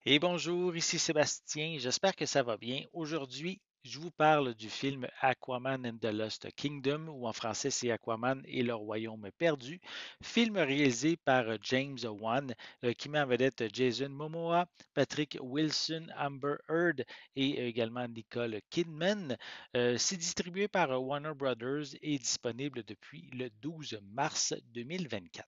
Et bonjour, ici Sébastien, j'espère que ça va bien. Aujourd'hui, je vous parle du film Aquaman and the Lost Kingdom, ou en français c'est Aquaman et le Royaume perdu, film réalisé par James Wan, qui met en vedette Jason Momoa, Patrick Wilson, Amber Heard et également Nicole Kidman. C'est distribué par Warner Brothers et disponible depuis le 12 mars 2024.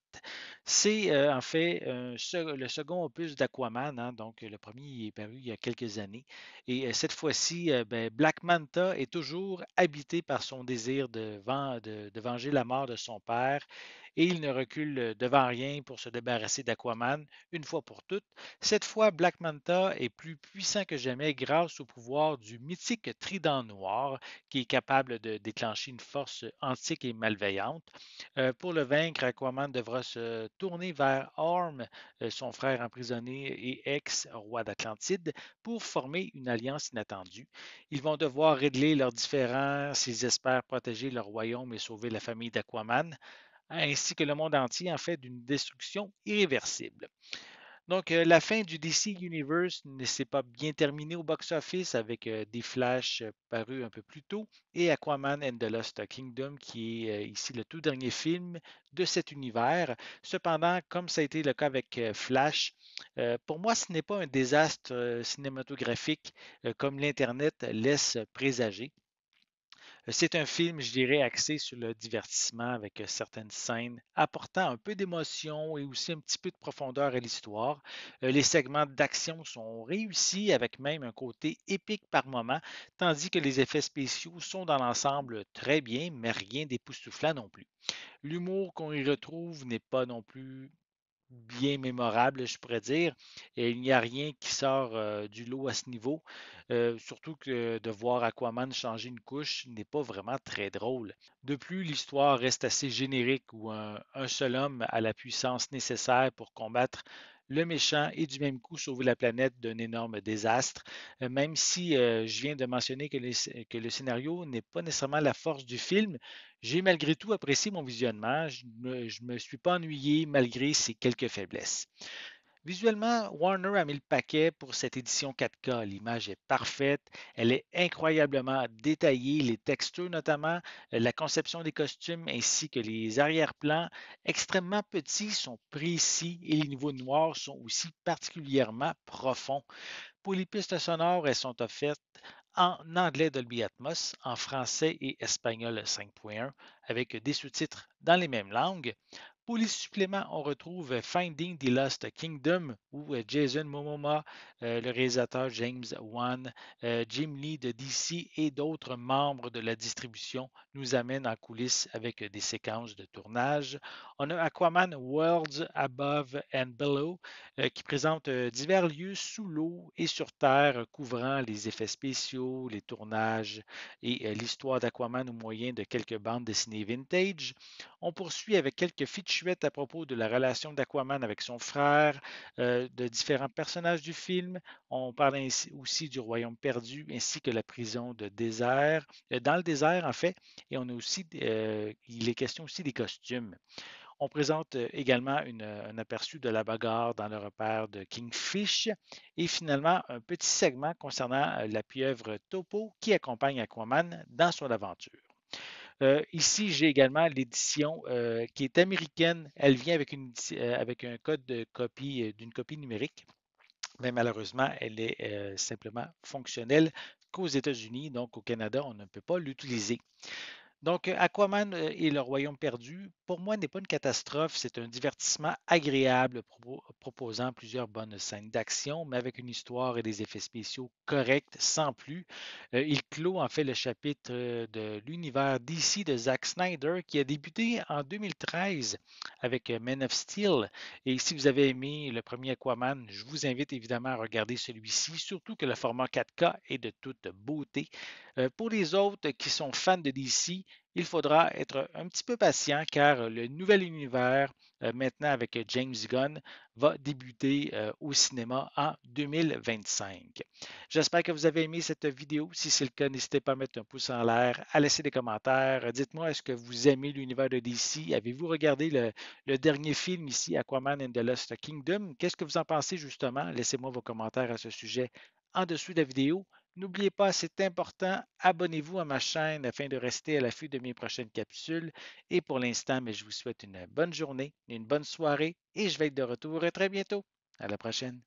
C'est en fait le second opus d'Aquaman, hein, donc le premier il est paru il y a quelques années. Et cette fois-ci, ben, Black Manta est toujours habité par son désir de venger la mort de son père et il ne recule devant rien pour se débarrasser d'Aquaman une fois pour toutes. Cette fois, Black Manta est plus puissant que jamais grâce au pouvoir du mythique trident noir qui est capable de déclencher une force antique et malveillante. Pour le vaincre, Aquaman devra se tourner vers Orm, son frère emprisonné et ex-roi d'Atlantide, pour former une alliance inattendue. Ils vont devoir régler leurs différends s'ils espèrent protéger leur royaume et sauver la famille d'Aquaman, ainsi que le monde entier en fait d'une destruction irréversible. Donc, la fin du DC Universe ne s'est pas bien terminée au box-office avec des Flash parus un peu plus tôt et Aquaman and the Lost Kingdom, qui est ici le tout dernier film de cet univers. Cependant, comme ça a été le cas avec Flash, pour moi, ce n'est pas un désastre cinématographique comme l'Internet laisse présager. C'est un film, je dirais, axé sur le divertissement avec certaines scènes apportant un peu d'émotion et aussi un petit peu de profondeur à l'histoire. Les segments d'action sont réussis avec même un côté épique par moment, tandis que les effets spéciaux sont dans l'ensemble très bien, mais rien d'époustouflant non plus. L'humour qu'on y retrouve n'est pas non plus bien mémorable, je pourrais dire. Et il n'y a rien qui sort du lot à ce niveau. Surtout que de voir Aquaman changer une couche n'est pas vraiment très drôle. De plus, l'histoire reste assez générique où un seul homme a la puissance nécessaire pour combattre le méchant et du même coup sauver la planète d'un énorme désastre. Même si je viens de mentionner que le scénario n'est pas nécessairement la force du film, j'ai malgré tout apprécié mon visionnement. Je me suis pas ennuyé malgré ses quelques faiblesses. Visuellement, Warner a mis le paquet pour cette édition 4K. L'image est parfaite, elle est incroyablement détaillée, les textures notamment, la conception des costumes ainsi que les arrière-plans extrêmement petits sont précis et les niveaux noirs sont aussi particulièrement profonds. Pour les pistes sonores, elles sont offertes en anglais Dolby Atmos, en français et espagnol 5.1, avec des sous-titres dans les mêmes langues. Pour les suppléments, on retrouve Finding the Lost Kingdom où Jason Momoa, le réalisateur James Wan, Jim Lee de DC et d'autres membres de la distribution nous amènent en coulisses avec des séquences de tournage. On a Aquaman Worlds Above and Below qui présente divers lieux sous l'eau et sur Terre couvrant les effets spéciaux, les tournages et l'histoire d'Aquaman au moyen de quelques bandes dessinées vintage. On poursuit avec quelques featurettes à propos de la relation d'Aquaman avec son frère, de différents personnages du film. On parle ainsi aussi du royaume perdu ainsi que la prison de désert, dans le désert en fait, et on a aussi, il est question aussi des costumes. On présente également un aperçu de la bagarre dans le repère de Kingfish et finalement un petit segment concernant la pieuvre Topo qui accompagne Aquaman dans son aventure. Ici, j'ai également l'édition qui est américaine. Elle vient avec, avec un code de copie d'une copie numérique, mais malheureusement, elle est simplement fonctionnelle qu'aux États-Unis. Donc, au Canada, on ne peut pas l'utiliser. Donc, Aquaman et le Royaume perdu, pour moi, n'est pas une catastrophe. C'est un divertissement agréable proposant plusieurs bonnes scènes d'action, mais avec une histoire et des effets spéciaux corrects, sans plus. Il clôt en fait le chapitre de l'univers DC de Zack Snyder qui a débuté en 2013 avec Man of Steel. Et si vous avez aimé le premier Aquaman, je vous invite évidemment à regarder celui-ci, surtout que le format 4K est de toute beauté. Pour les autres qui sont fans de DC, il faudra être un petit peu patient car le nouvel univers, maintenant avec James Gunn, va débuter au cinéma en 2025. J'espère que vous avez aimé cette vidéo. Si c'est le cas, n'hésitez pas à mettre un pouce en l'air, à laisser des commentaires. Dites-moi, est-ce que vous aimez l'univers de DC? Avez-vous regardé le dernier film ici, Aquaman and the Lost Kingdom? Qu'est-ce que vous en pensez justement? Laissez-moi vos commentaires à ce sujet en dessous de la vidéo. N'oubliez pas, c'est important, abonnez-vous à ma chaîne afin de rester à l'affût de mes prochaines capsules. Et pour l'instant, mais je vous souhaite une bonne journée, une bonne soirée et je vais être de retour très bientôt. À la prochaine.